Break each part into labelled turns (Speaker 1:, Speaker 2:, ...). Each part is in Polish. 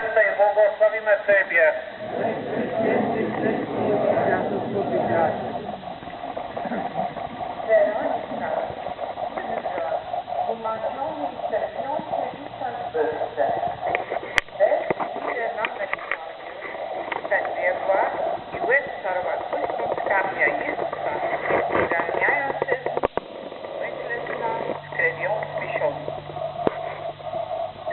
Speaker 1: Tutaj błogosławimy Ciebie.
Speaker 2: Weronika, umarzony i cierpiący pisać wyższe. Ile mamy ten biegła i łez czarowatostą skarbia Jezusa, ugarniający myślę z krwią spiesiony.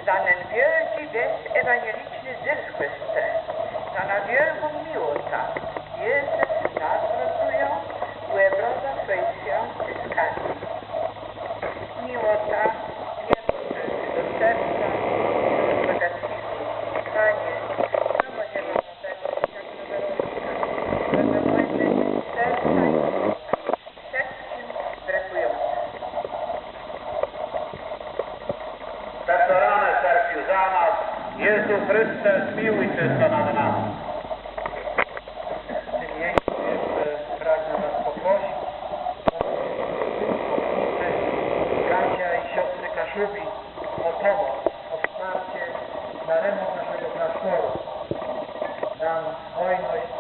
Speaker 2: Za ten wielki gest ewangeliczny zysły chce, za na wielką miłota, Jezus nas rozują, łebroza kwestia zyskania. Miłota, do serca, do negatywu, Panie, samo zielonowego, jak na Weronika, zadowolenie serca i miłota, sercem brakujące.
Speaker 1: Zatorane sercu za nas, Jezu Chryste, zmiłuj się nad nami. W tym miejscu jeszcze pragnę Was poprosić o bracia i siostry Kaszubi o pomoc, o wsparcie na remont naszego klasztoru. Tam hojność